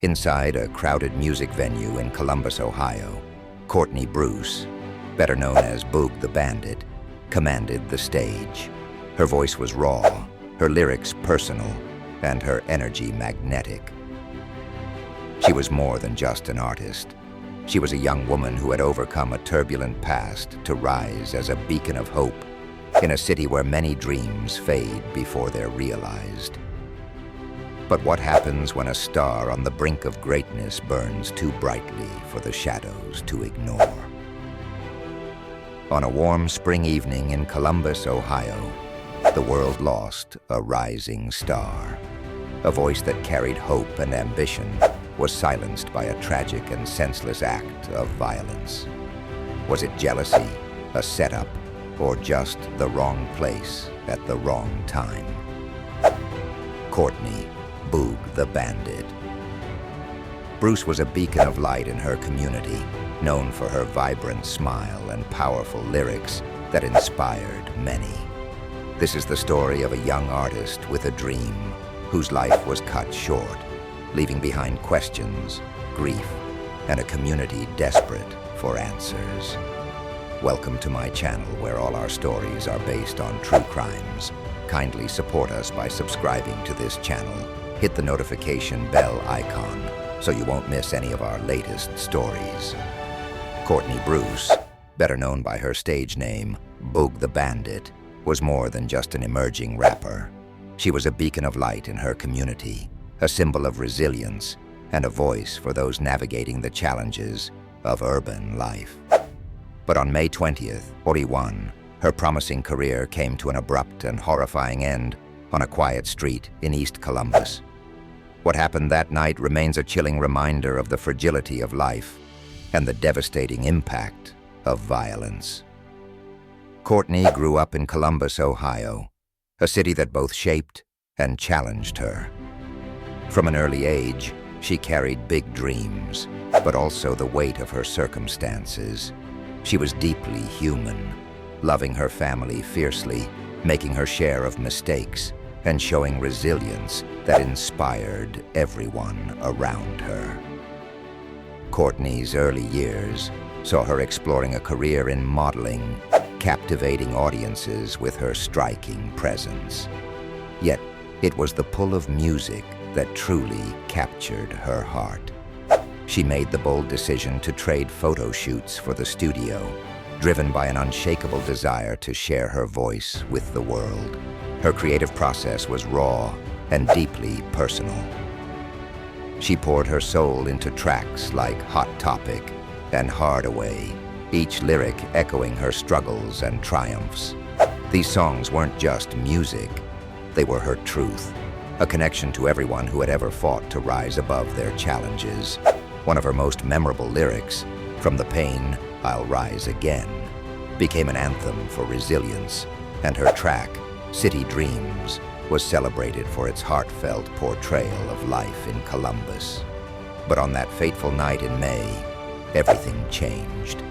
Inside a crowded music venue in Columbus, Ohio, Courtney Bruce, better known as Boog the Bandit, commanded the stage. Her voice was raw, her lyrics personal, and her energy magnetic. She was more than just an artist. She was a young woman who had overcome a turbulent past to rise as a beacon of hope in a city where many dreams fade before they're realized. But what happens when a star on the brink of greatness burns too brightly for the shadows to ignore? On a warm spring evening in Columbus, Ohio, the world lost a rising star. A voice that carried hope and ambition was silenced by a tragic and senseless act of violence. Was it jealousy, a setup, or just the wrong place at the wrong time? Courtney Boog the Bandit. Bruce was a beacon of light in her community, known for her vibrant smile and powerful lyrics that inspired many. This is the story of a young artist with a dream whose life was cut short, leaving behind questions, grief, and a community desperate for answers. Welcome to my channel, where all our stories are based on true crimes. Kindly support us by subscribing to this channel. Hit the notification bell icon so you won't miss any of our latest stories. Courtney Bruce, better known by her stage name, Boog the Bandit, was more than just an emerging rapper. She was a beacon of light in her community, a symbol of resilience, and a voice for those navigating the challenges of urban life. But on May 20th, 41, her promising career came to an abrupt and horrifying end on a quiet street in East Columbus. What happened that night remains a chilling reminder of the fragility of life and the devastating impact of violence. Courtney grew up in Columbus, Ohio, a city that both shaped and challenged her. From an early age, she carried big dreams, but also the weight of her circumstances. She was deeply human, loving her family fiercely, making her share of mistakes, and showing resilience that inspired everyone around her. Courtney's early years saw her exploring a career in modeling, captivating audiences with her striking presence. Yet, it was the pull of music that truly captured her heart. She made the bold decision to trade photo shoots for the studio, driven by an unshakable desire to share her voice with the world. Her creative process was raw and deeply personal. She poured her soul into tracks like Hot Topic and Hard Away, each lyric echoing her struggles and triumphs. These songs weren't just music, they were her truth, a connection to everyone who had ever fought to rise above their challenges. One of her most memorable lyrics, "From the pain, I'll rise again," became an anthem for resilience, and her track, City Dreams, was celebrated for its heartfelt portrayal of life in Columbus. But on that fateful night in May, everything changed.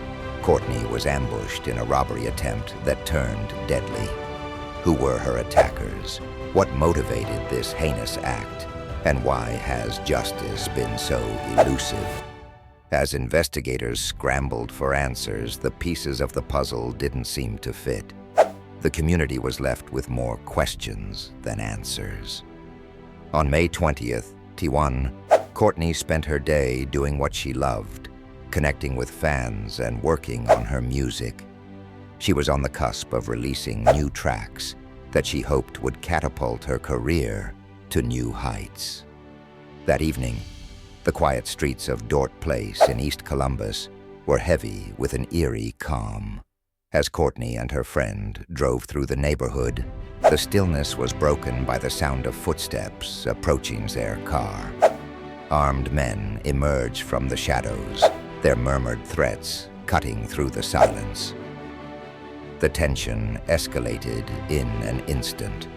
Courtney was ambushed in a robbery attempt that turned deadly. Who were her attackers? What motivated this heinous act? And why has justice been so elusive? As investigators scrambled for answers, the pieces of the puzzle didn't seem to fit. The community was left with more questions than answers. On May 20th, T1, Courtney spent her day doing what she loved, connecting with fans and working on her music. She was on the cusp of releasing new tracks that she hoped would catapult her career to new heights. That evening, the quiet streets of Dort Place in East Columbus were heavy with an eerie calm. As Courtney and her friend drove through the neighborhood, the stillness was broken by the sound of footsteps approaching their car. Armed men emerged from the shadows, their murmured threats cutting through the silence. The tension escalated in an instant.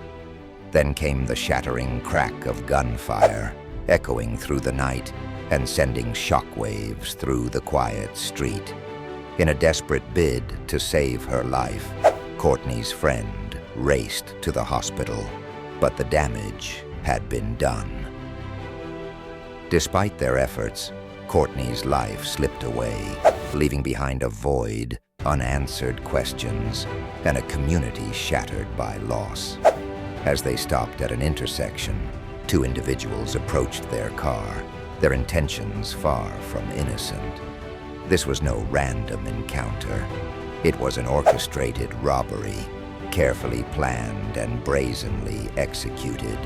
Then came the shattering crack of gunfire, echoing through the night and sending shockwaves through the quiet street. In a desperate bid to save her life, Courtney's friend raced to the hospital, but the damage had been done. Despite their efforts, Courtney's life slipped away, leaving behind a void, unanswered questions, and a community shattered by loss. As they stopped at an intersection, two individuals approached their car, their intentions far from innocent. This was no random encounter. It was an orchestrated robbery, carefully planned and brazenly executed.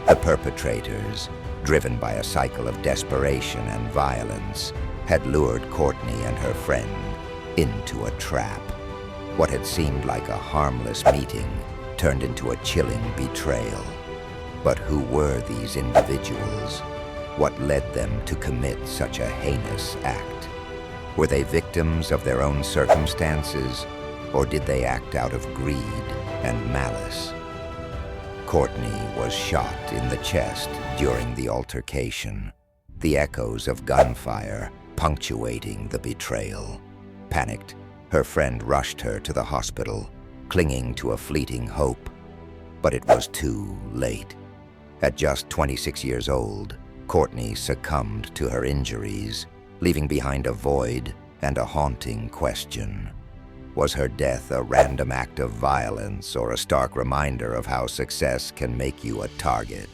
The perpetrators, driven by a cycle of desperation and violence, had lured Courtney and her friend into a trap. What had seemed like a harmless meeting turned into a chilling betrayal. But who were these individuals? What led them to commit such a heinous act? Were they victims of their own circumstances, or did they act out of greed and malice? Courtney was shot in the chest during the altercation, the echoes of gunfire punctuating the betrayal. Panicked, her friend rushed her to the hospital, clinging to a fleeting hope. But it was too late. At just 26 years old, Courtney succumbed to her injuries, leaving behind a void and a haunting question. Was her death a random act of violence or a stark reminder of how success can make you a target?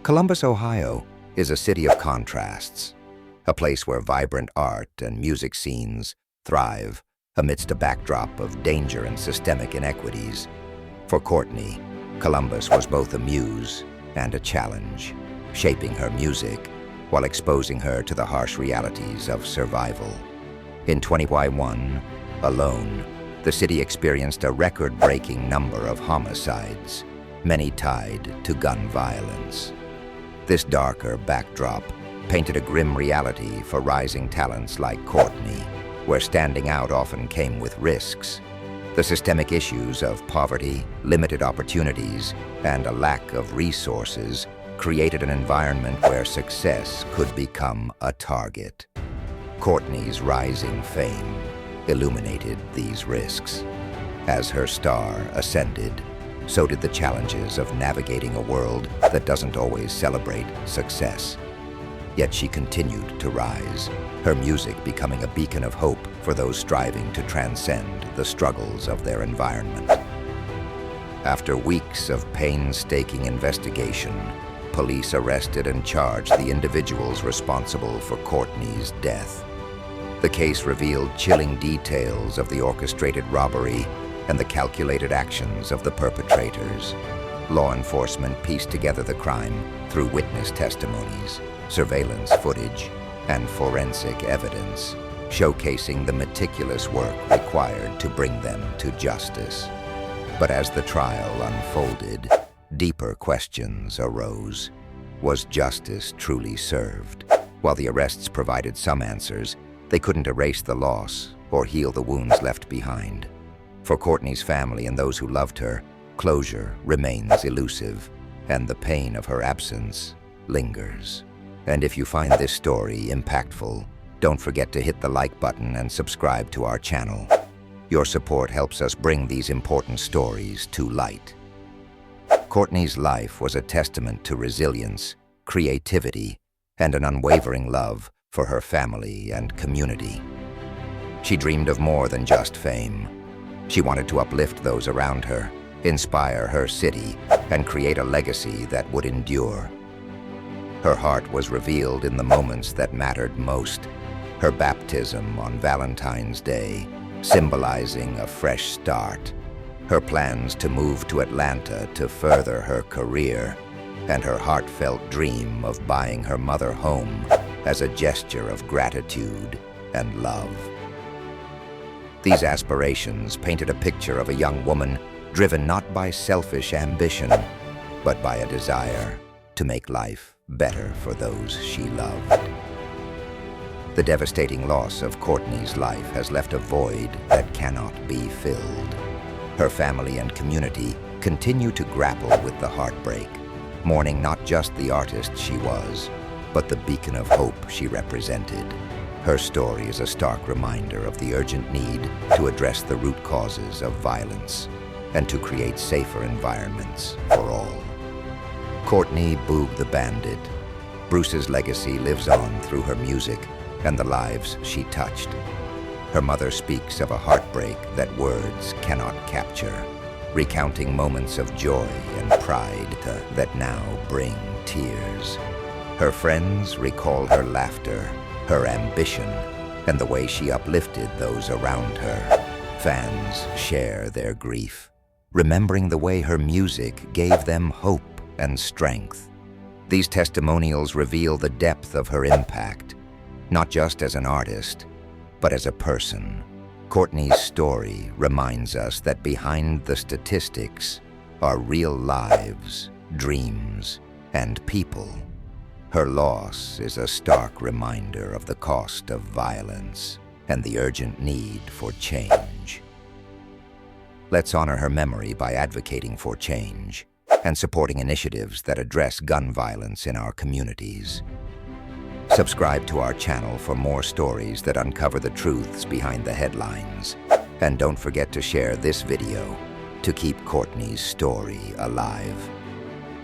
Columbus, Ohio, is a city of contrasts, a place where vibrant art and music scenes thrive amidst a backdrop of danger and systemic inequities. For Courtney, Columbus was both a muse and a challenge, shaping her music while exposing her to the harsh realities of survival. In 2021, alone, the city experienced a record-breaking number of homicides, many tied to gun violence. This darker backdrop painted a grim reality for rising talents like Courtney, where standing out often came with risks. The systemic issues of poverty, limited opportunities, and a lack of resources created an environment where success could become a target. Courtney's rising fame illuminated these risks. As her star ascended, so did the challenges of navigating a world that doesn't always celebrate success. Yet she continued to rise, her music becoming a beacon of hope for those striving to transcend the struggles of their environment. After weeks of painstaking investigation, police arrested and charged the individuals responsible for Courtney's death. The case revealed chilling details of the orchestrated robbery and the calculated actions of the perpetrators. Law enforcement pieced together the crime through witness testimonies, surveillance footage, and forensic evidence, showcasing the meticulous work required to bring them to justice. But as the trial unfolded, deeper questions arose. Was justice truly served? While the arrests provided some answers, they couldn't erase the loss or heal the wounds left behind. For Courtney's family and those who loved her, closure remains elusive, and the pain of her absence lingers. And if you find this story impactful, don't forget to hit the like button and subscribe to our channel. Your support helps us bring these important stories to light. Courtney's life was a testament to resilience, creativity, and an unwavering love for her family and community. She dreamed of more than just fame. She wanted to uplift those around her, inspire her city, and create a legacy that would endure. Her heart was revealed in the moments that mattered most. Her baptism on Valentine's Day, symbolizing a fresh start. Her plans to move to Atlanta to further her career, and her heartfelt dream of buying her mother home as a gesture of gratitude and love. These aspirations painted a picture of a young woman driven not by selfish ambition, but by a desire to make life better for those she loved. The devastating loss of Courtney's life has left a void that cannot be filled. Her family and community continue to grapple with the heartbreak, mourning not just the artist she was, but the beacon of hope she represented. Her story is a stark reminder of the urgent need to address the root causes of violence and to create safer environments for all. Courtney Boog The Bandit Bruce's legacy lives on through her music and the lives she touched. Her mother speaks of a heartbreak that words cannot capture, recounting moments of joy and pride that now bring tears. Her friends recall her laughter, her ambition, and the way she uplifted those around her. Fans share their grief, remembering the way her music gave them hope and strength. These testimonials reveal the depth of her impact, not just as an artist, but as a person. Courtney's story reminds us that behind the statistics are real lives, dreams, and people. Her loss is a stark reminder of the cost of violence and the urgent need for change. Let's honor her memory by advocating for change and supporting initiatives that address gun violence in our communities. Subscribe to our channel for more stories that uncover the truths behind the headlines. And don't forget to share this video to keep Courtney's story alive.